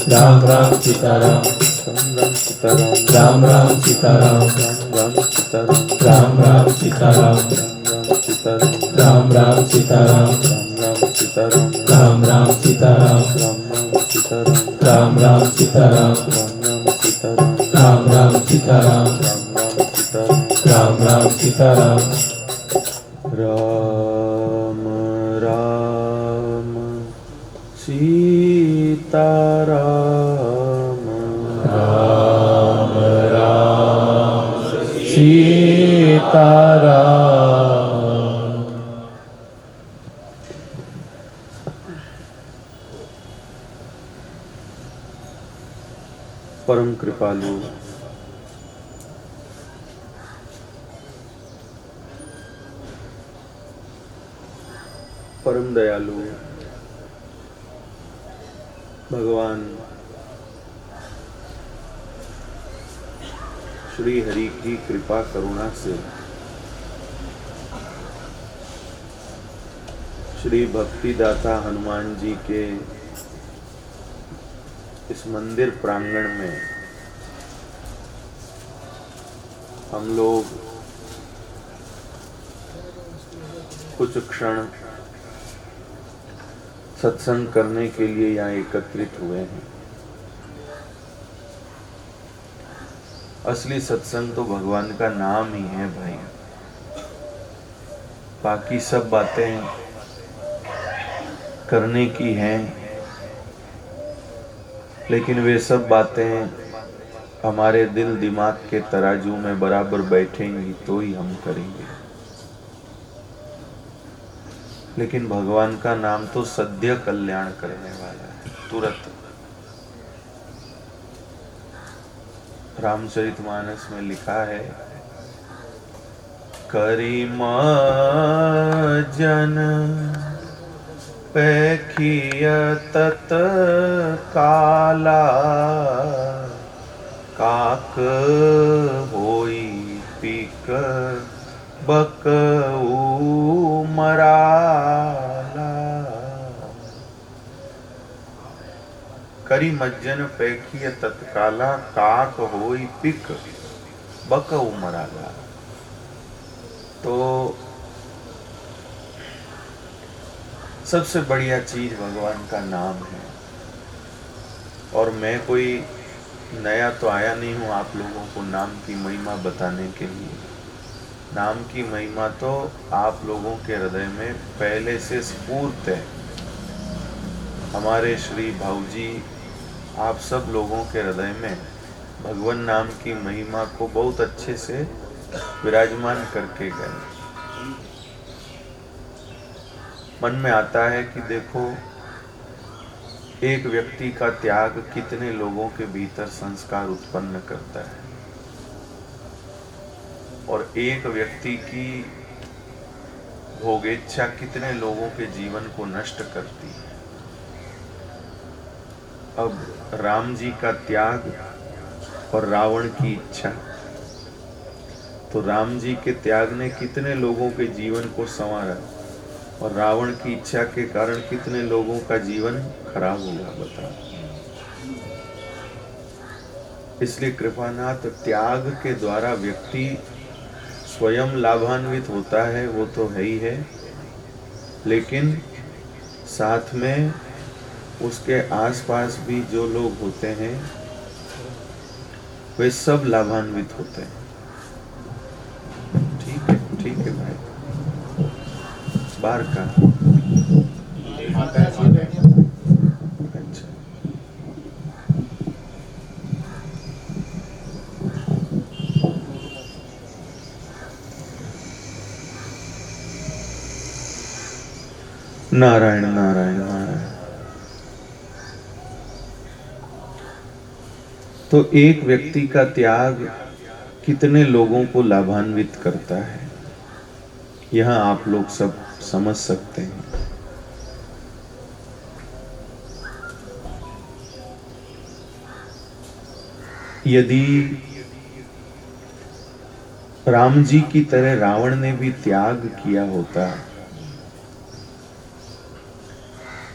राम राम सीताराम, राम राम सीताराम, राम राम सीताराम, राम राम सीताराम, राम राम सीताराम, राम राम सीताराम, राम राम सीताराम, राम राम सीताराम, राम राम सीताराम, राम राम सीताराम। परम कृपालु परम दयालु भगवान श्री हरि की कृपा करुणा से श्री भक्तिदाता हनुमान जी के इस मंदिर प्रांगण में हम लोग कुछ क्षण सत्संग करने के लिए यहाँ एकत्रित हुए हैं। असली सत्संग तो भगवान का नाम ही है भाई। बाकी सब बातें करने की हैं, लेकिन वे सब बातें हमारे दिल दिमाग के तराजू में बराबर बैठेंगी तो ही हम करेंगे। लेकिन भगवान का नाम तो सद्य कल्याण करने वाला है, तुरंत। रामचरितमानस में लिखा है, करिम जन पैखिय तत काला, काक होई पीक बकऊ मराला। करी मज्जन पैखिय तत्काला, काक होई पिक बकऊ मराला। तो सबसे बढ़िया चीज भगवान का नाम है। और मैं कोई नया तो आया नहीं हूं आप लोगों को नाम की महिमा बताने के लिए। नाम की महिमा तो आप लोगों के हृदय में पहले से स्फूर्त है। हमारे श्री भाऊजी आप सब लोगों के हृदय में भगवान नाम की महिमा को बहुत अच्छे से विराजमान करके गए। मन में आता है कि देखो, एक व्यक्ति का त्याग कितने लोगों के भीतर संस्कार उत्पन्न करता है, और एक व्यक्ति की भोगेच्छा कितने लोगों के जीवन को नष्ट करती है। अब राम जी का त्याग और रावण की इच्छा, तो राम जी के त्याग ने कितने लोगों के जीवन को संवारा, और रावण की इच्छा के कारण कितने लोगों का जीवन खराब हुआ, बताओ। इसलिए कृपानाथ, त्याग के द्वारा व्यक्ति स्वयं लाभान्वित होता है, वो तो है ही है, लेकिन साथ में उसके आसपास भी जो लोग होते हैं वे सब लाभान्वित होते हैं। ठीक है भाई, बाहर का अच्छा। नारायण नारायण नारायण। तो एक व्यक्ति का त्याग कितने लोगों को लाभान्वित करता है, यहां आप लोग सब समझ सकते हैं। यदि राम जी की तरह रावण ने भी त्याग किया होता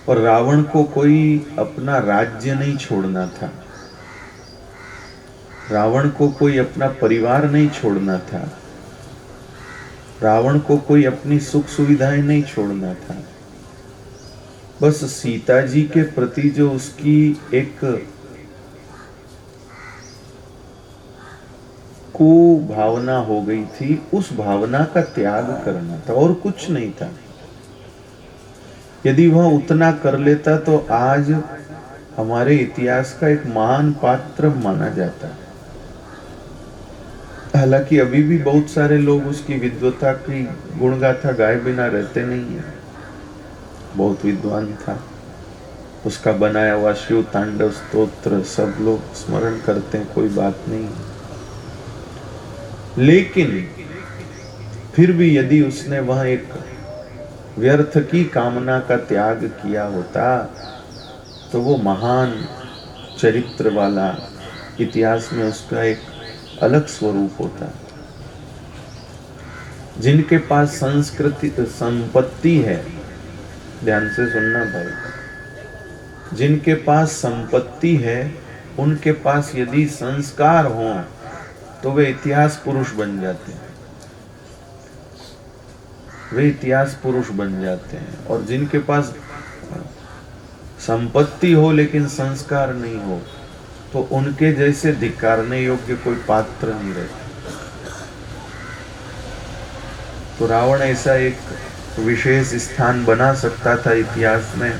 और रावण को कोई अपना राज्य नहीं छोड़ना था, रावण को कोई अपना परिवार नहीं छोड़ना था, रावण को कोई अपनी सुख सुविधाएं नहीं छोड़ना था। बस सीता जी के प्रति जो उसकी एक भावना हो गई थी, उस भावना का त्याग करना था और कुछ नहीं था। यदि वह उतना कर लेता तो आज हमारे इतिहास का एक महान पात्र माना जाता है। हालांकि अभी भी बहुत सारे लोग उसकी विद्वता की गुणगाथा गाए बिना रहते नहीं है। बहुत विद्वान था, उसका बनाया हुआ शिव तांडव स्तोत्र सब लोग स्मरण करते हैं, कोई बात नहीं। लेकिन फिर भी यदि उसने वह एक व्यर्थ की कामना का त्याग किया होता तो वो महान चरित्र वाला इतिहास में उसका एक अलग स्वरूप होता। जिनके पास संस्कृति संपत्ति है, ध्यान से सुनना भाई, जिनके पास संपत्ति है उनके पास यदि संस्कार हो तो वे इतिहास पुरुष बन जाते हैं, वे इतिहास पुरुष बन जाते हैं। और जिनके पास संपत्ति हो लेकिन संस्कार नहीं हो तो उनके जैसे धिक्कारने योग्य कोई पात्र नहीं रहता। तो रावण ऐसा एक विशेष स्थान बना सकता था इतिहास में,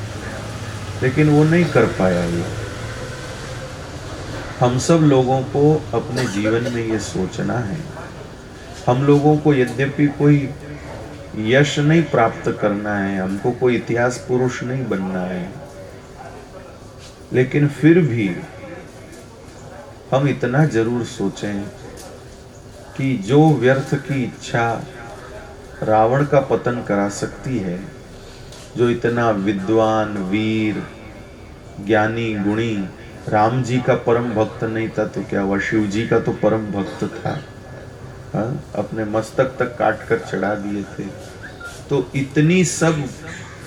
लेकिन वो नहीं कर पाया। ये हम सब लोगों को अपने जीवन में ये सोचना है। हम लोगों को यद्यपि कोई यश नहीं प्राप्त करना है, हमको कोई इतिहास पुरुष नहीं बनना है, लेकिन फिर भी हम इतना जरूर सोचें कि जो व्यर्थ की इच्छा रावण का पतन करा सकती है, जो इतना विद्वान वीर ज्ञानी गुणी राम जी का परम भक्त नहीं था तो क्या हुआ, शिव जी का तो परम भक्त था, अपने मस्तक तक काट कर चढ़ा दिए थे। तो इतनी सब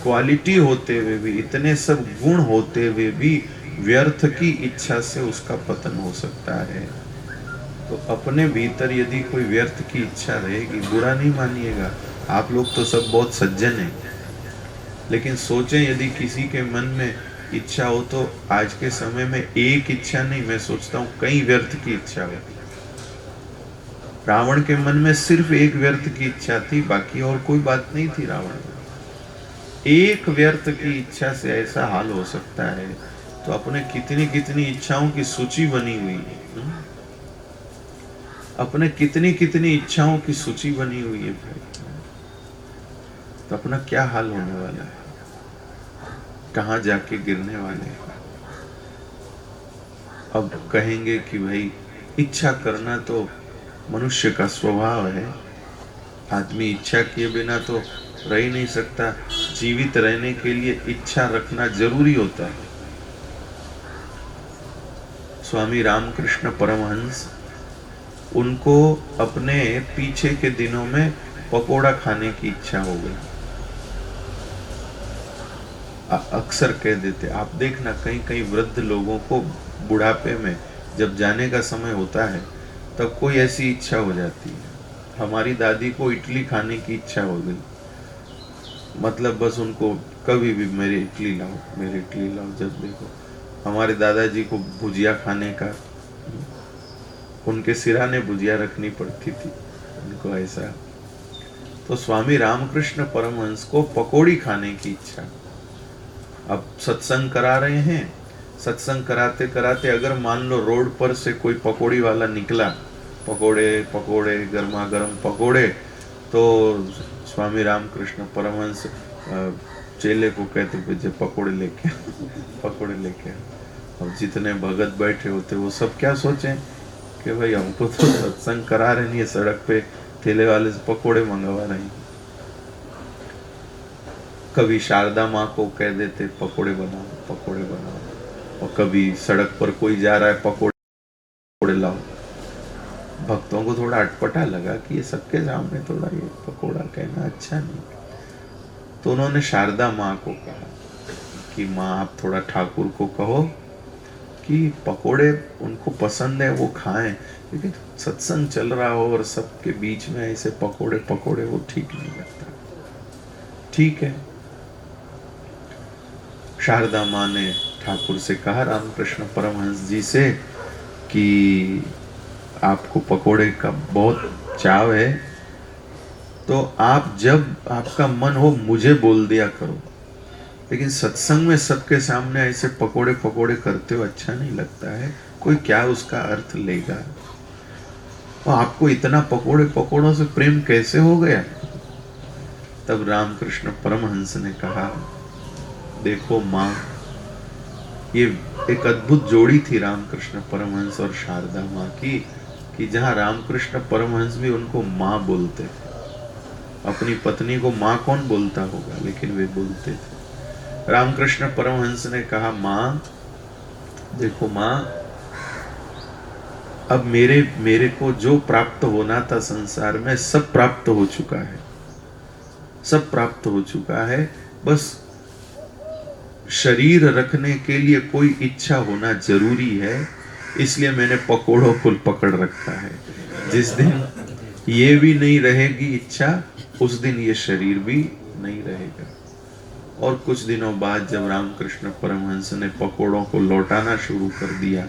क्वालिटी होते हुए भी, इतने सब गुण होते हुए भी व्यर्थ की इच्छा से उसका पतन हो सकता है। तो अपने भीतर यदि कोई व्यर्थ की इच्छा रहेगी, बुरा नहीं मानिएगा, आप लोग तो सब बहुत सज्जन हैं, लेकिन सोचें यदि किसी के मन में इच्छा हो तो आज के समय में एक इच्छा नहीं, मैं सोचता हूँ कई व्यर्थ की इच्छा होती। रावण के मन में सिर्फ एक व्यर्थ की इच्छा थी, बाकी और कोई बात नहीं थी रावण में। एक व्यर्थ की इच्छा से ऐसा हाल हो सकता है, तो अपने कितनी कितनी इच्छाओं की सूची बनी हुई है, अपने कितनी कितनी इच्छाओं की सूची बनी हुई है भाई, तो अपना क्या हाल होने वाला है, कहां जाके गिरने वाले हैं। अब कहेंगे कि भाई इच्छा करना तो मनुष्य का स्वभाव है, आदमी इच्छा किए बिना तो रह ही नहीं सकता, जीवित रहने के लिए इच्छा रखना जरूरी होता है। स्वामी रामकृष्ण परमहंस, उनको अपने पीछे के दिनों में पकोड़ा खाने की इच्छा हो गई। अक्सर कह देते, आप देखना कई कई वृद्ध लोगों को बुढ़ापे में जब जाने का समय होता है तब कोई ऐसी इच्छा हो जाती है। हमारी दादी को इडली खाने की इच्छा हो गई, मतलब बस उनको कभी भी मेरे इडली लाओ, मेरे इडली लाओ। जब देखो हमारे दादाजी को भुजिया खाने का, उनके सिराने भुजिया रखनी पड़ती थी उनको ऐसा। तो स्वामी रामकृष्ण परमहंस को पकोड़ी खाने की इच्छा। अब सत्संग करा रहे हैं, सत्संग कराते कराते अगर मान लो रोड पर से कोई पकोड़ी वाला निकला, पकोड़े पकोड़े गर्मा गर्म पकोड़े, तो स्वामी रामकृष्ण परमहंस चेले को कहते मुझे पकोड़े लेके पकोड़े लेके। अब जितने भगत बैठे होते वो सब क्या सोचें कि भाई हमको तो सत्संग करा रहे नहीं है, सड़क पे ठेले वाले से पकोड़े मंगवा रहे हैं। कभी शारदा माँ को कह देते पकोड़े बनाओ, पकोड़े बनाओ, और कभी सड़क पर कोई जा रहा है पकोड़े लाओ। भक्तों को थोड़ा अटपटा लगा कि ये सबके सामने थोड़ा ये पकोड़ा कहना अच्छा नहीं, तो उन्होंने शारदा माँ को कहा कि माँ आप थोड़ा ठाकुर को कहो कि पकोड़े उनको पसंद है वो खाएं, लेकिन सत्संग चल रहा हो और सबके बीच में ऐसे पकोड़े पकोड़े वो ठीक नहीं लगता। ठीक है। शारदा माँ ने ठाकुर से कहा, रामकृष्ण परमहंस जी से, कि आपको पकोड़े का बहुत चाव है, तो आप जब आपका मन हो मुझे बोल दिया करो, लेकिन सत्संग में सबके सामने ऐसे पकोड़े पकोड़े करते हो अच्छा नहीं लगता है, कोई क्या उसका अर्थ लेगा। और आपको इतना पकोड़े पकोड़ों से प्रेम कैसे हो गया। तब रामकृष्ण परमहंस ने कहा, देखो माँ, ये एक अद्भुत जोड़ी थी रामकृष्ण परमहंस और शारदा माँ की, कि जहाँ रामकृष्ण परमहंस भी उनको माँ बोलते थे। अपनी पत्नी को माँ कौन बोलता होगा, लेकिन वे बोलते थे। रामकृष्ण परमहंस ने कहा, माँ देखो माँ, अब मेरे को जो प्राप्त होना था संसार में सब प्राप्त हो चुका है, सब प्राप्त हो चुका है। बस शरीर रखने के लिए कोई इच्छा होना जरूरी है, इसलिए मैंने पकोड़ों को पकड़ रखा है। जिस दिन ये भी नहीं रहेगी इच्छा, उस दिन ये शरीर भी नहीं रहेगा। और कुछ दिनों बाद जब रामकृष्ण परमहंस ने पकोड़ों को लौटाना शुरू कर दिया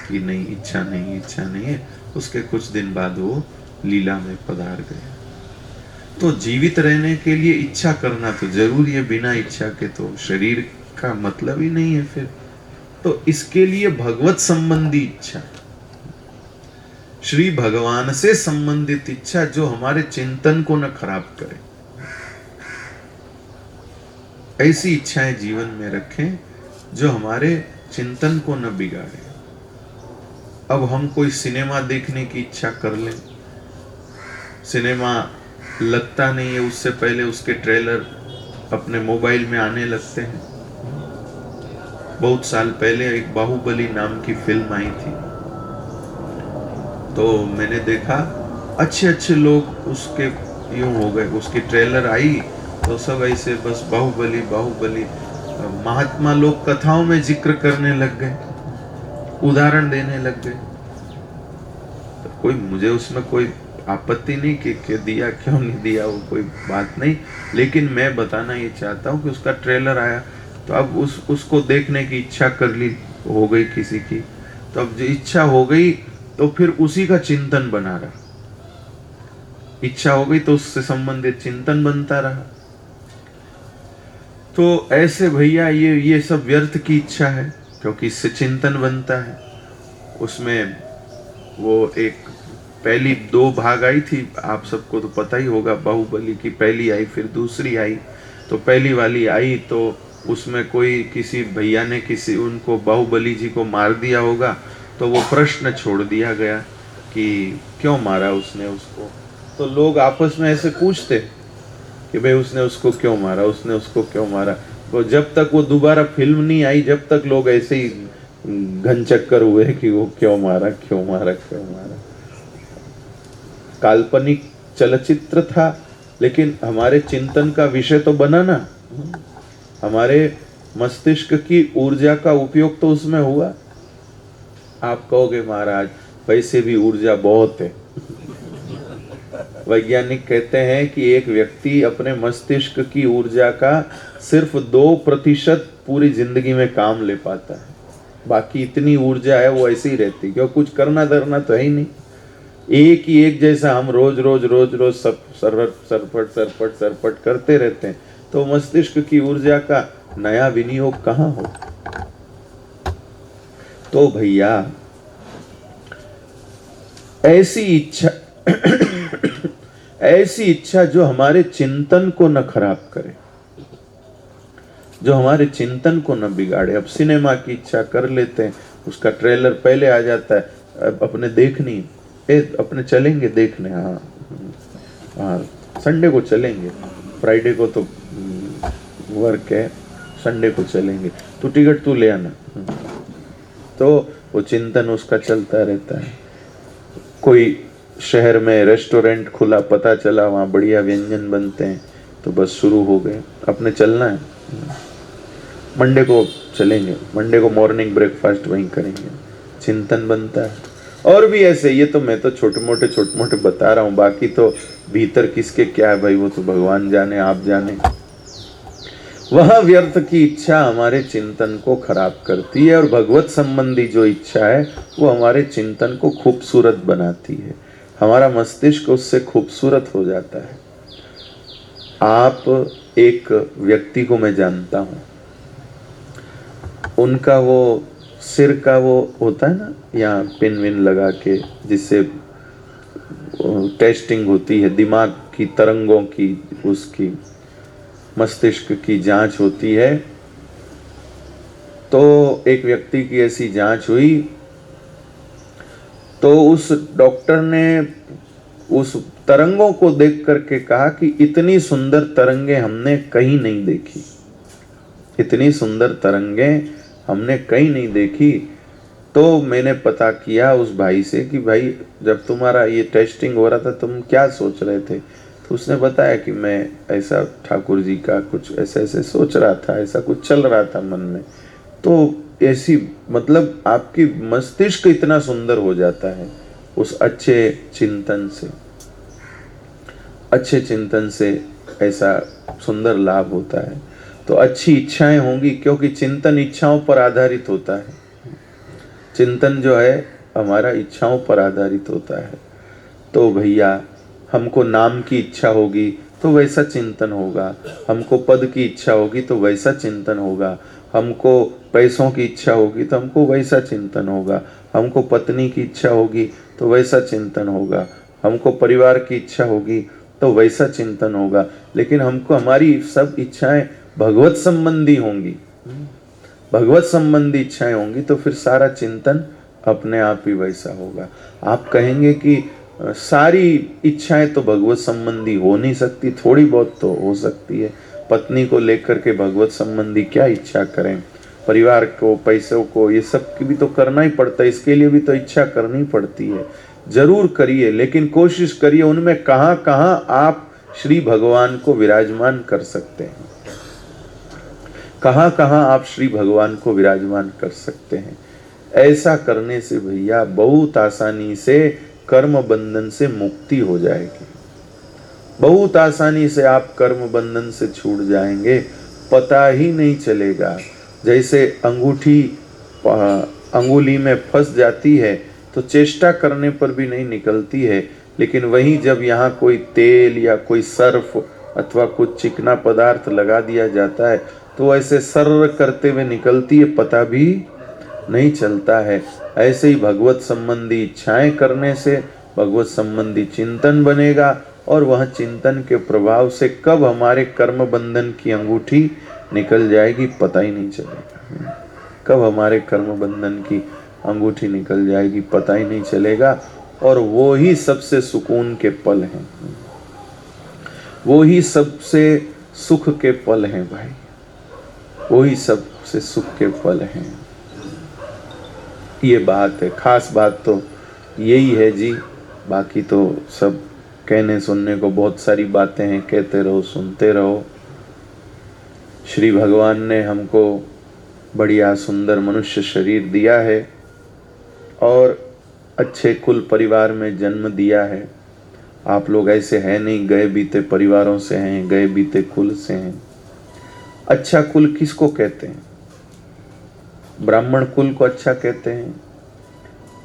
कि नहीं इच्छा नहीं, इच्छा नहीं है, उसके कुछ दिन बाद वो लीला में पधार गए। तो जीवित रहने के लिए इच्छा करना तो जरूरी है, बिना इच्छा के तो शरीर का मतलब ही नहीं है फिर। तो इसके लिए भगवत संबंधी इच्छा, श्री भगवान से संबंधित इच्छा, जो हमारे चिंतन को न खराब करे, ऐसी इच्छाएं जीवन में रखें जो हमारे चिंतन को न बिगाड़े। अब हम कोई सिनेमा देखने की इच्छा कर लें, सिनेमा लगता नहीं है, उससे पहले उसके ट्रेलर अपने मोबाइल में आने लगते हैं। बहुत साल पहले एक बाहुबली नाम की फिल्म आई थी, तो मैंने देखा अच्छे अच्छे लोग उसके यूं हो गए, उसकी ट्रेलर आई तो सब ऐसे बस बाहुबली बाहुबली। महात्मा लोग कथाओं में जिक्र करने लग गए, उदाहरण देने लग गए। तो कोई, मुझे उसमें कोई आपत्ति नहीं कि दिया क्यों नहीं दिया, वो कोई बात नहीं, लेकिन मैं बताना ये चाहता हूँ कि उसका ट्रेलर आया तो अब उसको देखने की इच्छा कर ली, हो गई किसी की, तो अब जो इच्छा हो गई तो फिर उसी का चिंतन बना रहा। इच्छा हो गई तो उससे संबंधित चिंतन बनता रहा। तो ऐसे भैया ये सब व्यर्थ की इच्छा है, क्योंकि इससे चिंतन बनता है। उसमें वो एक पहली 2 भाग आई थी, आप सबको तो पता ही होगा, बाहुबली की पहली आई फिर दूसरी आई। तो पहली वाली आई तो उसमें कोई किसी भैया ने उनको बाहुबली जी को मार दिया होगा, तो वो प्रश्न छोड़ दिया गया कि क्यों मारा उसने उसको। तो लोग आपस में ऐसे पूछते कि भाई उसने उसको क्यों मारा, उसने उसको क्यों मारा। तो जब तक वो दोबारा फिल्म नहीं आई, जब तक लोग ऐसे ही घन चक्कर हुए कि वो क्यों मारा क्यों मारा क्यों मारा। काल्पनिक चलचित्र था, लेकिन हमारे चिंतन का विषय तो बना ना, हमारे मस्तिष्क की ऊर्जा का उपयोग तो उसमें हुआ। आप कहोगे महाराज वैसे भी ऊर्जा बहुत है। वैज्ञानिक कहते हैं कि एक व्यक्ति अपने मस्तिष्क की ऊर्जा का सिर्फ 2% पूरी जिंदगी में काम ले पाता है, बाकी इतनी ऊर्जा है वो ऐसे ही रहती, क्योंकि कुछ करना धरना तो है ही नहीं। एक ही एक जैसा हम रोज रोज रोज रोज सब सरपट करते रहते हैं, तो मस्तिष्क की ऊर्जा का नया विनियोग कहाँ हो। तो भैया ऐसी इच्छा जो हमारे चिंतन को न खराब करे, जो हमारे चिंतन को न बिगाड़े। अब सिनेमा की इच्छा कर लेते हैं, उसका ट्रेलर पहले आ जाता है, अब अपने देखनी अपने चलेंगे देखने, हाँ संडे को चलेंगे, फ्राइडे को तो वर्क है, संडे को चलेंगे, तो टिकट तू ले आना। तो वो चिंतन उसका चलता रहता है। कोई शहर में रेस्टोरेंट खुला, पता चला वहाँ बढ़िया व्यंजन बनते हैं, तो बस शुरू हो गए, अपने चलना है। मंडे को चलेंगे, मंडे को मॉर्निंग ब्रेकफास्ट वहीं करेंगे, चिंतन बनता है। और भी ऐसे, ये तो मैं तो छोटे मोटे बता रहा हूँ, बाकी तो भीतर किसके क्या है भाई वो तो भगवान जाने, आप जाने। वह व्यर्थ की इच्छा हमारे चिंतन को खराब करती है, और भगवत संबंधी जो इच्छा है वो हमारे चिंतन को खूबसूरत बनाती है, हमारा मस्तिष्क उससे खूबसूरत हो जाता है। आप एक व्यक्ति को मैं जानता हूँ, उनका वो सिर का वो होता है ना, यहाँ पिन विन लगा के जिससे टेस्टिंग होती है, दिमाग की तरंगों की, उसकी मस्तिष्क की जांच होती है। तो एक व्यक्ति की ऐसी जांच हुई, तो उस डॉक्टर ने उस तरंगों को देख करके कहा कि इतनी सुंदर तरंगे हमने कहीं नहीं देखी, इतनी सुंदर तरंगे हमने कहीं नहीं देखी। तो मैंने पता किया उस भाई से कि भाई जब तुम्हारा ये टेस्टिंग हो रहा था तुम क्या सोच रहे थे? तो उसने बताया कि मैं ऐसा ठाकुर जी का कुछ ऐसे ऐसे सोच रहा था, ऐसा कुछ चल रहा था मन में। तो ऐसी मतलब आपकी मस्तिष्क इतना सुंदर हो जाता है उस अच्छे चिंतन से, अच्छे चिंतन से ऐसा सुंदर लाभ होता है। तो अच्छी इच्छाएं होंगी, क्योंकि चिंतन इच्छाओं पर आधारित होता है, चिंतन जो है हमारा इच्छाओं पर आधारित होता है। तो भैया हमको नाम की इच्छा होगी तो वैसा चिंतन होगा, हमको पद की इच्छा होगी तो वैसा चिंतन होगा, हमको पैसों की इच्छा होगी तो हमको वैसा चिंतन होगा, हमको पत्नी की इच्छा होगी तो वैसा चिंतन होगा, हमको परिवार की इच्छा होगी तो वैसा चिंतन होगा। लेकिन हमको हमारी सब इच्छाएं भगवत संबंधी होंगी, भगवत संबंधी इच्छाएं होंगी तो फिर सारा चिंतन अपने आप ही वैसा होगा। आप कहेंगे कि सारी इच्छाएं तो भगवत संबंधी हो नहीं सकती, थोड़ी बहुत तो हो सकती है। पत्नी को लेकर के भगवत संबंधी क्या इच्छा करें, परिवार को, पैसों को, ये सब की भी तो करना ही पड़ता है, इसके लिए भी तो इच्छा करनी पड़ती है। जरूर करिए, लेकिन कोशिश करिए उनमें कहाँ कहाँ आप श्री भगवान को विराजमान कर सकते हैं, कहाँ कहाँ आप श्री भगवान को विराजमान कर सकते हैं। ऐसा करने से भैया बहुत आसानी से कर्म बंधन से मुक्ति हो जाएगी, बहुत आसानी से आप कर्म बंधन से छूट जाएंगे, पता ही नहीं चलेगा। जैसे अंगूठी अंगुली में फंस जाती है तो चेष्टा करने पर भी नहीं निकलती है, लेकिन वहीं जब यहाँ कोई तेल या कोई सर्फ अथवा कुछ चिकना पदार्थ लगा दिया जाता है तो ऐसे सर्र करते हुए निकलती है, पता भी नहीं चलता है। ऐसे ही भगवत संबंधी इच्छाएं करने से भगवत संबंधी चिंतन बनेगा, और वह चिंतन के प्रभाव से कब हमारे कर्म बंधन की अंगूठी निकल जाएगी पता ही नहीं चलेगा, कब हमारे कर्म बंधन की अंगूठी निकल जाएगी पता ही नहीं चलेगा। और वो ही सबसे सुकून के पल हैं, वो ही सबसे सुख के पल हैं भाई, वो ही सबसे सुख के पल हैं। ये बात है, खास बात तो यही है जी। बाकी तो सब कहने सुनने को बहुत सारी बातें हैं, कहते रहो सुनते रहो। श्री भगवान ने हमको बढ़िया सुंदर मनुष्य शरीर दिया है और अच्छे कुल परिवार में जन्म दिया है। आप लोग ऐसे हैं नहीं, गए बीते परिवारों से हैं, गए बीते कुल से हैं। अच्छा कुल किसको कहते हैं? ब्राह्मण कुल को अच्छा कहते हैं,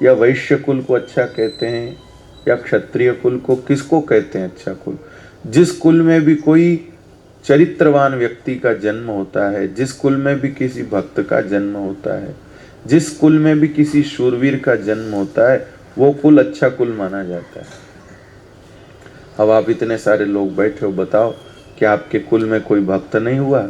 या वैश्य कुल को अच्छा कहते हैं, या क्षत्रिय कुल को? किसको कहते हैं अच्छा कुल? जिस कुल में भी कोई चरित्रवान व्यक्ति का जन्म होता है, जिस कुल में भी किसी भक्त का जन्म होता है, जिस कुल में भी किसी शूरवीर का जन्म होता है, वो कुल अच्छा कुल माना जाता है। अब आप इतने सारे लोग बैठे हो, बताओ क्या आपके कुल में कोई भक्त नहीं हुआ?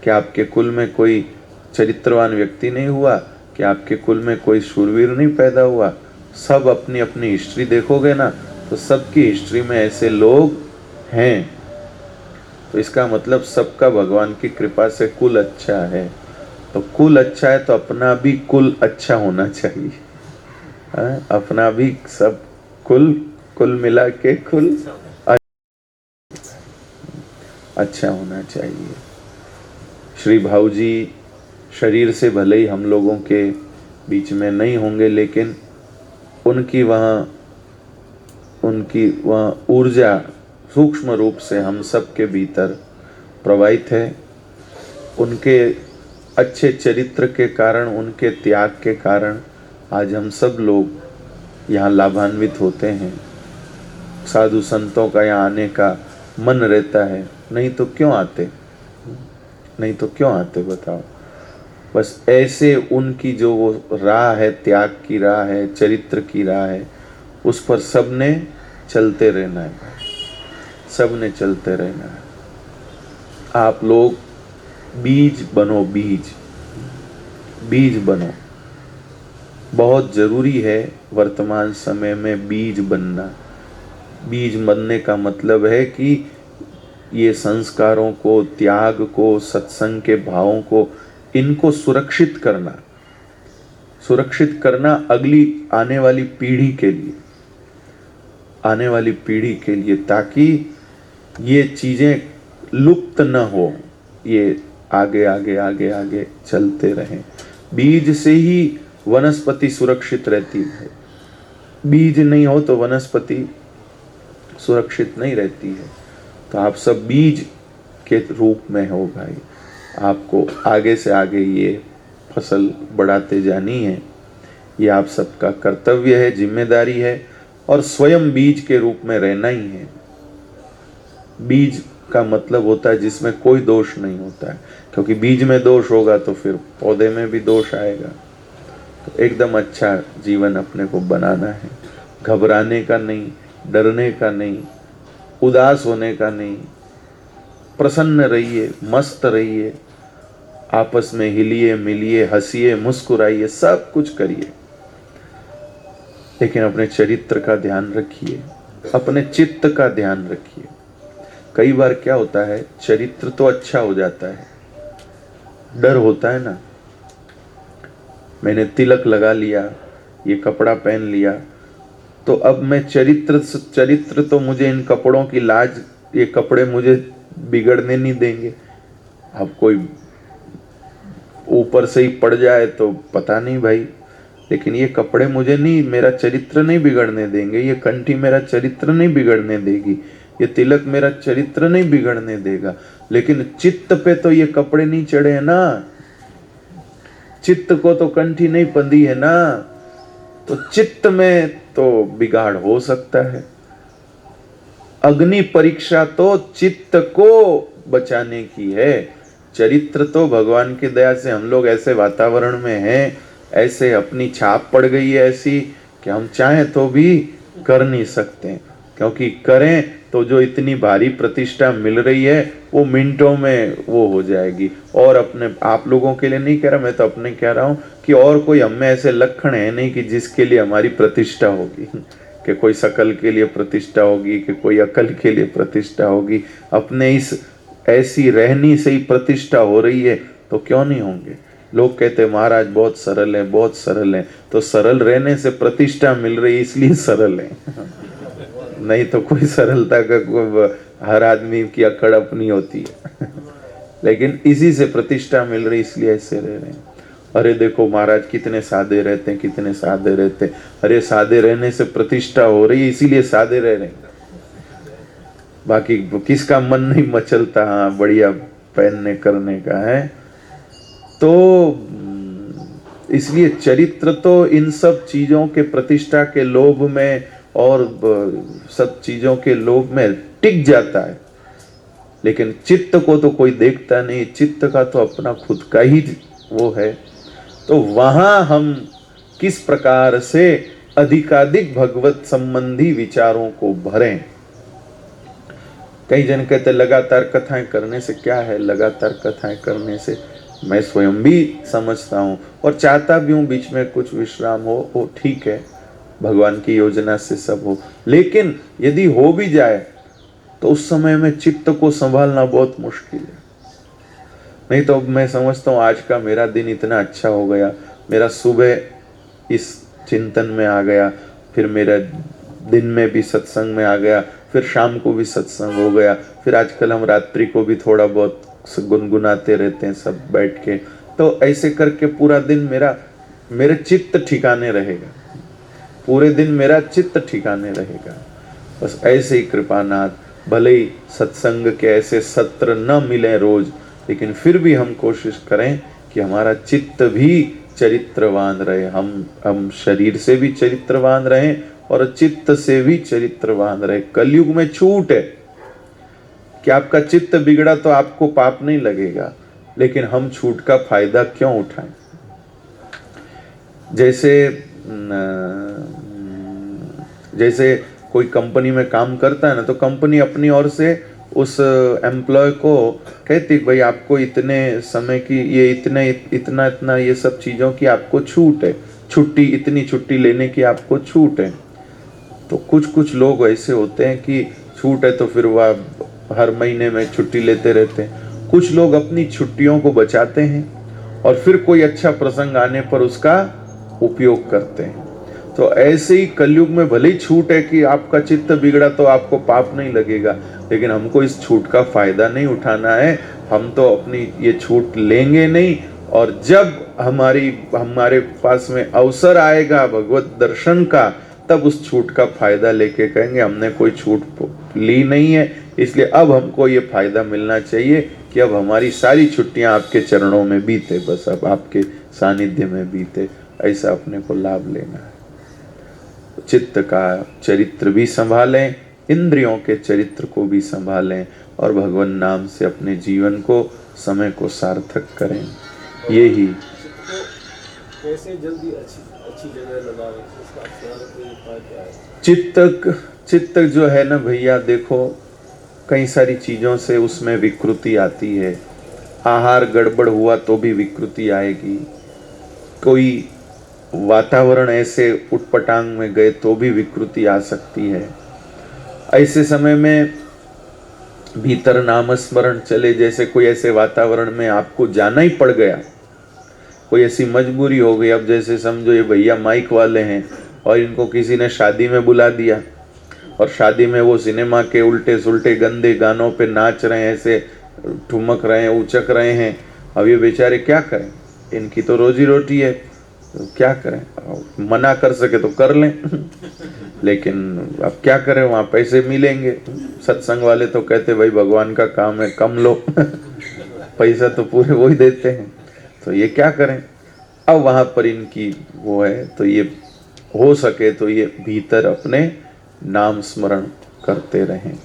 क्या आपके कुल में कोई चरित्रवान व्यक्ति नहीं हुआ? क्या आपके कुल में कोई शूरवीर नहीं पैदा हुआ? सब अपनी अपनी हिस्ट्री देखोगे ना तो सबकी हिस्ट्री में ऐसे लोग हैं। तो इसका मतलब सबका भगवान की कृपा से कुल अच्छा है। तो कुल अच्छा है तो अपना भी कुल अच्छा होना चाहिए। अपना भी सब कुल मिला के कुल अच्छा होना चाहिए। श्री भाऊ जी शरीर से भले ही हम लोगों के बीच में नहीं होंगे, लेकिन उनकी वहाँ ऊर्जा सूक्ष्म रूप से हम सब के भीतर प्रवाहित है। उनके अच्छे चरित्र के कारण, उनके त्याग के कारण आज हम सब लोग यहाँ लाभान्वित होते हैं। साधु संतों का यहाँ आने का मन रहता है, नहीं तो क्यों आते, नहीं तो क्यों आते बताओ। बस ऐसे उनकी जो वो राह है, त्याग की राह है, चरित्र की राह है, उस पर सबने चलते रहना है, सबने चलते रहना है। आप लोग बीज बनो, बीज बनो। बहुत जरूरी है वर्तमान समय में बीज बनना। बीज बनने का मतलब है कि ये संस्कारों को, त्याग को, सत्संग के भावों को, इनको सुरक्षित करना, सुरक्षित करना अगली आने वाली पीढ़ी के लिए, आने वाली पीढ़ी के लिए, ताकि ये चीजें लुप्त न हो, ये आगे आगे आगे आगे चलते रहें। बीज से ही वनस्पति सुरक्षित रहती है। बीज नहीं हो तो वनस्पति सुरक्षित नहीं रहती है। तो आप सब बीज के रूप में हो भाई। आपको आगे से आगे ये फसल बढ़ाते जानी है, ये आप सबका कर्तव्य है, जिम्मेदारी है, और स्वयं बीज के रूप में रहना ही है। बीज का मतलब होता है जिसमें कोई दोष नहीं होता है, क्योंकि बीज में दोष होगा तो फिर पौधे में भी दोष आएगा। तो एकदम अच्छा जीवन अपने को बनाना है, घबराने का नहीं, डरने का नहीं, उदास होने का नहीं। प्रसन्न रहिए, मस्त रहिए, आपस में हिलिए मिलिए, हंसिए, मुस्कुराइए, सब कुछ करिए, लेकिन अपने चरित्र का ध्यान रखिए, अपने चित्त का ध्यान रखिए। कई बार क्या होता है, चरित्र तो अच्छा हो जाता है, डर होता है ना। मैंने तिलक लगा लिया, ये कपड़ा पहन लिया, तो अब मैं चरित्र तो मुझे इन कपड़ों की लाज, ये कपड़े मुझे बिगड़ने नहीं देंगे। अब कोई ऊपर से ही पड़ जाए तो पता नहीं भाई, लेकिन ये कपड़े मुझे नहीं, मेरा चरित्र नहीं बिगड़ने देंगे, ये कंठी मेरा चरित्र नहीं बिगड़ने देगी, ये तिलक मेरा चरित्र नहीं बिगड़ने देगा। लेकिन चित्त पे तो ये कपड़े नहीं चढ़े हैं ना, चित्त को तो कंठी नहीं बंधी है ना, तो चित्त में तो बिगाड़ हो सकता है। अग्नि परीक्षा तो चित्त को बचाने की है। चरित्र तो भगवान की दया से हम लोग ऐसे वातावरण में हैं, ऐसे अपनी छाप पड़ गई है ऐसी कि हम चाहें तो भी कर नहीं सकते, क्योंकि करें तो जो इतनी भारी प्रतिष्ठा मिल रही है वो मिनटों में वो हो जाएगी। और अपने आप लोगों के लिए नहीं कह रहा, मैं तो अपने कह रहा हूँ कि और कोई हमें ऐसे लक्षण है नहीं कि जिसके लिए हमारी प्रतिष्ठा होगी, कि कोई शकल के लिए प्रतिष्ठा होगी, कि कोई अकल के लिए प्रतिष्ठा होगी। अपने इस ऐसी रहनी से ही प्रतिष्ठा हो रही है, तो क्यों नहीं होंगे। लोग कहते महाराज बहुत सरल है, बहुत सरल है, तो सरल रहने से प्रतिष्ठा मिल रही है इसलिए सरल है, नहीं तो कोई सरलता का, हर आदमी की अकड़ अपनी होती है लेकिन इसी से प्रतिष्ठा मिल रही इसलिए ऐसे रह रहे हैं। अरे देखो महाराज कितने सादे रहते हैं, कितने सादे रहते हैं। अरे सादे रहने से प्रतिष्ठा हो रही है इसीलिए सादे रह रहे हैं, बाकी किसका मन नहीं मचलता हाँ बढ़िया पहनने करने का है। तो इसलिए चरित्र तो इन सब चीजों के प्रतिष्ठा के लोभ में और सब चीजों के लोभ में टिक जाता है, लेकिन चित्त को तो कोई देखता नहीं, चित्त का तो अपना खुद का ही वो है। तो वहां हम किस प्रकार से अधिकाधिक भगवत संबंधी विचारों को भरें। कई जन कहते लगातार कथाएं करने से क्या है, लगातार कथाएं करने से मैं स्वयं भी समझता हूँ और चाहता भी हूँ बीच में कुछ विश्राम हो, वो ठीक है, भगवान की योजना से सब हो। लेकिन यदि हो भी जाए तो उस समय में चित्त को संभालना बहुत मुश्किल है। नहीं तो मैं समझता हूँ आज का मेरा दिन इतना अच्छा हो गया, मेरा सुबह इस चिंतन में आ गया, फिर मेरा दिन में भी सत्संग में आ गया, फिर शाम को भी सत्संग हो गया, फिर आजकल हम रात्रि को भी थोड़ा बहुत गुनगुनाते रहते हैं सब बैठ के, तो ऐसे करके पूरा दिन मेरा चित्त ठिकाने रहेगा, पूरे दिन मेरा चित्त ठिकाने रहेगा। बस ऐसे ही कृपानाथ, भले ही सत्संग के ऐसे सत्र न मिले रोज, लेकिन फिर भी हम कोशिश करें कि हमारा चित्त भी चरित्रवान रहे, हम शरीर से भी चरित्रवान रहें और चित्त से भी चरित्रवान रहे। कलयुग में छूट है कि आपका चित्त बिगड़ा तो आपको पाप नहीं लगेगा, लेकिन हम छूट का फायदा क्यों उठाएं। जैसे कोई कंपनी में काम करता है ना, तो कंपनी अपनी ओर से उस एम्प्लॉय को कहती भाई आपको इतने समय की ये इतना ये सब चीज़ों की आपको छूट है, छुट्टी इतनी छुट्टी लेने की आपको छूट है। तो कुछ लोग ऐसे होते हैं कि छूट है तो फिर वह हर महीने में छुट्टी लेते रहते हैं। कुछ लोग अपनी छुट्टियों को बचाते हैं और फिर कोई अच्छा प्रसंग आने पर उसका उपयोग करते हैं। तो ऐसे ही कलयुग में भले ही छूट है कि आपका चित्त बिगड़ा तो आपको पाप नहीं लगेगा, लेकिन हमको इस छूट का फायदा नहीं उठाना है। हम तो अपनी ये छूट लेंगे नहीं, और जब हमारे पास में अवसर आएगा भगवत दर्शन का, तब उस छूट का फायदा लेके कहेंगे हमने कोई छूट ली नहीं है, इसलिए अब हमको ये फायदा मिलना चाहिए कि अब हमारी सारी छुट्टियां आपके चरणों में बीते, बस अब आपके सानिध्य में बीते, ऐसा अपने को लाभ लेना है। चित्त का चरित्र भी संभालें, इंद्रियों के चरित्र को भी संभालें और भगवान नाम से अपने जीवन को, समय को सार्थक करें। ये ही कैसे जल्दी अच्छी जगह लगाएं, इसका उपाय क्या है? चित्त जो है ना भैया, देखो कई सारी चीजों से उसमें विकृति आती है। आहार गड़बड़ हुआ तो भी विकृति आएगी, कोई वातावरण ऐसे उटपटांग में गए तो भी विकृति आ सकती है। ऐसे समय में भीतर नाम स्मरण चले, जैसे कोई ऐसे वातावरण में आपको जाना ही पड़ गया, कोई ऐसी मजबूरी हो गई। अब जैसे समझो ये भैया माइक वाले हैं और इनको किसी ने शादी में बुला दिया और शादी में वो सिनेमा के उल्टे सुल्टे गंदे गानों पे नाच रहे हैं, ऐसे ठुमक रहे हैं, उचक रहे हैं। अब ये बेचारे क्या करें, इनकी तो रोजी रोटी है, तो क्या करें, मना कर सके तो कर लें लेकिन अब क्या करें, वहाँ पैसे मिलेंगे। सत्संग वाले तो कहते भाई भगवान का काम है, कम लो पैसा तो पूरे वही देते हैं, तो ये क्या करें। अब वहाँ पर इनकी वो है, तो ये हो सके तो ये भीतर अपने नाम स्मरण करते रहें।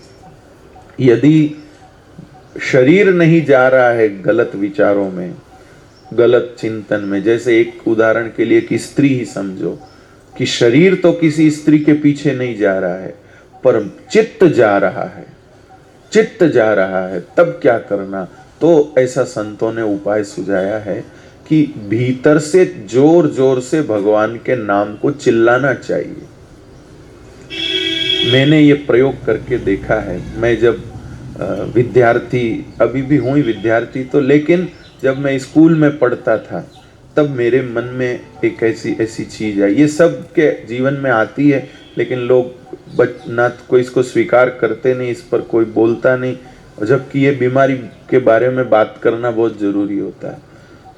यदि शरीर नहीं जा रहा है गलत विचारों में, गलत चिंतन में, जैसे एक उदाहरण के लिए कि स्त्री ही समझो कि शरीर तो किसी स्त्री के पीछे नहीं जा रहा है, पर चित्त जा रहा है, चित्त जा रहा है, तब क्या करना। तो ऐसा संतों ने उपाय सुझाया है कि भीतर से जोर जोर से भगवान के नाम को चिल्लाना चाहिए। मैंने ये प्रयोग करके देखा है। मैं जब विद्यार्थी, अभी भी हूँ विद्यार्थी तो, लेकिन जब मैं स्कूल में पढ़ता था तब मेरे मन में एक ऐसी चीज़ आई। ये सब के जीवन में आती है, लेकिन लोग ना कोई इसको स्वीकार करते नहीं, इस पर कोई बोलता नहीं, जबकि ये बीमारी के बारे में बात करना बहुत ज़रूरी होता है।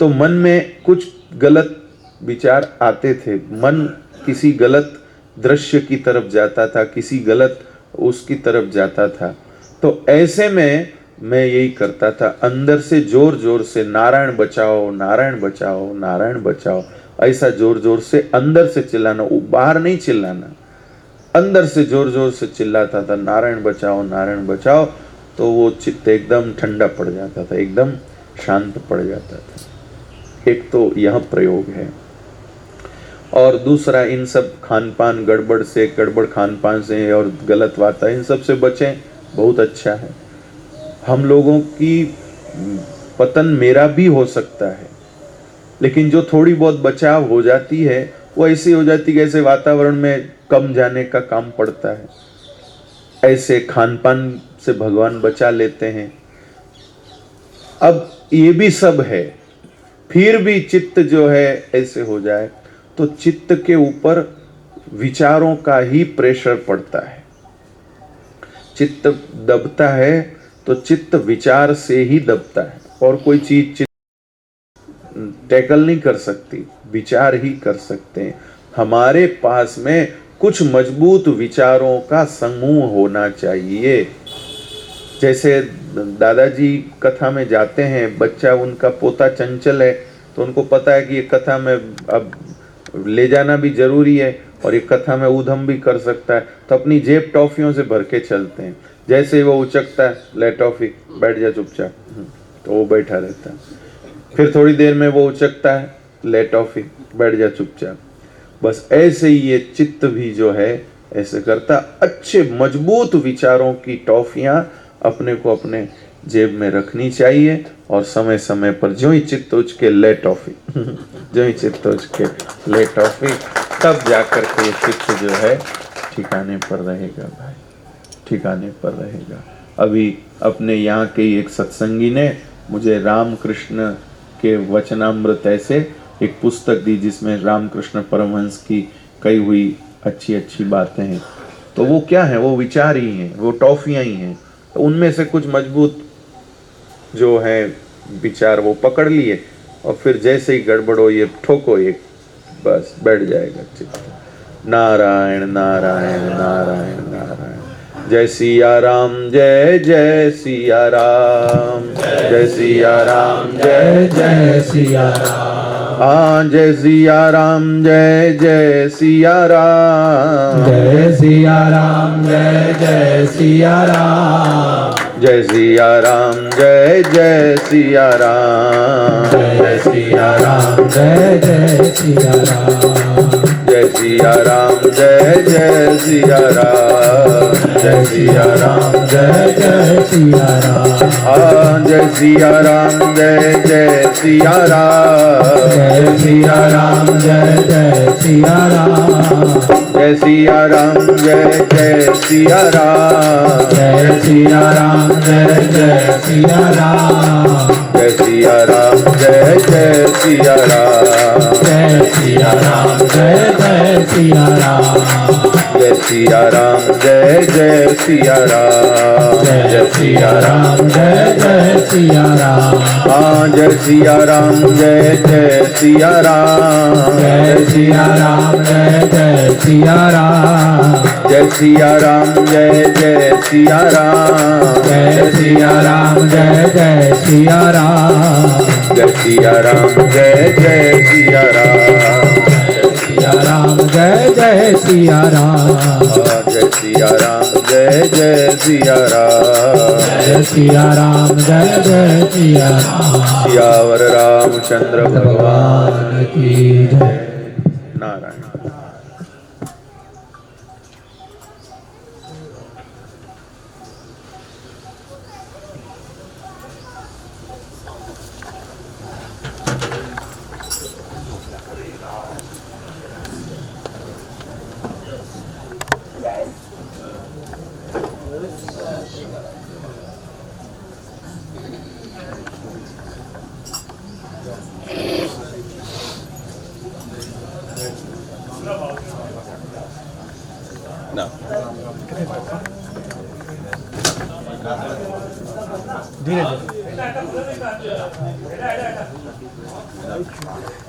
तो मन में कुछ गलत विचार आते थे, मन किसी गलत दृश्य की तरफ जाता था, किसी गलत उसकी तरफ जाता था। तो ऐसे में मैं यही करता था, अंदर से जोर जोर से नारायण बचाओ, नारायण बचाओ, नारायण बचाओ, ऐसा जोर जोर से अंदर से चिल्लाना, बाहर नहीं चिल्लाना, अंदर से जोर जोर से चिल्लाता था नारायण बचाओ, नारायण बचाओ। तो वो चित्त एकदम ठंडा पड़ जाता था, एकदम शांत पड़ जाता था। एक तो यह प्रयोग है, और दूसरा इन सब खान पान गड़बड़ से, गड़बड़ खान पान से और गलत वातावरण, इन सब से बचें, बहुत अच्छा है। हम लोगों की पतन मेरा भी हो सकता है, लेकिन जो थोड़ी बहुत बचाव हो जाती है वो ऐसी हो जाती है, ऐसे वातावरण में कम जाने का काम पड़ता है। ऐसे खान पान से भगवान बचा लेते हैं। अब ये भी सब है, फिर भी चित्त जो है ऐसे हो जाए तो चित्त के ऊपर विचारों का ही प्रेशर पड़ता है। चित्त दबता है तो चित्त विचार से ही दबता है, और कोई चीज चित्त टैकल नहीं कर सकती, विचार ही कर सकते हैं। हमारे पास में कुछ मजबूत विचारों का समूह होना चाहिए। जैसे दादाजी कथा में जाते हैं, बच्चा उनका पोता चंचल है तो उनको पता है कि ये कथा में अब ले जाना भी जरूरी है और ये कथा में ऊधम भी कर सकता है, तो अपनी जेब टॉफियों से भर के चलते हैं। जैसे ही वो उचकता है, ले टॉफी, बैठ जा चुपचाप, तो वो बैठा रहता है। फिर थोड़ी देर में वो उचकता है, ले टॉफी, बैठ जा चुपचाप। बस ऐसे ही ये चित्त भी जो है ऐसे करता। अच्छे मजबूत विचारों की टॉफियां अपने को अपने जेब में रखनी चाहिए और समय समय पर जो ही चित्त उचके ले टॉफी जो ही चित्त उचके ले टॉफी, तब जाकर के ये चित्त जो है ठिकाने पर रहेगा भाई, ठिकाने पर रहेगा। अभी अपने यहाँ के ही एक सत्संगी ने मुझे रामकृष्ण के वचनामृत ऐसे एक पुस्तक दी जिसमें रामकृष्ण परमहंस की कई हुई अच्छी अच्छी बातें हैं। तो वो क्या है, वो विचार ही हैं, वो टॉफियाँ ही हैं। तो उनमें से कुछ मजबूत जो है विचार वो पकड़ लिए और फिर जैसे ही गड़बड़ हो ये ठोको एक, बस बैठ जाएगा चित्त। नारायण नारायण नारायण नारायण। जय सिया राम, जय जय सिया राम, जय सिया राम, जय जय सिया राम। हाँ, जय सिया राम, जय जय सिया राम, जय सिया राम, जय जय सिया राम, जय सिया राम, जय जय सिया राम, जय सिया राम, जय जय सिया राम, जय सिया राम, जय जय सिया राम, जय सिया राम, जय जय सिया राम, हाँ, जय सिया राम, जय जय सिया राम, जय सिया राम, जय जय सिया राम, जय सिया राम, जय जय सिया राम, जय सिया राम, जय जय सिया राम, जय सिया राम, जय जय सिया राम, जय सिया राम, जय जय सिया राम, जय सिया राम, जय जय सिया राम, जय सिया राम, जय जय सिया राम, हाँ, जय सिया राम, जय जय सिया राम, जय सिया राम, जय जय सिया राम, जय सिया राम, जय जय सिया राम, जय सिया राम, जय जय सिया राम, जय सिया राम, जय जय सिया राम, सिया राम, जय जय सिया राम, हाँ, जय सिया राम, जय जय सिया राम, जय सिया राम, जय जय सिया राम। सियावर रामचंद्र भगवान भगवान की जय। नारायण। धीरे धीरे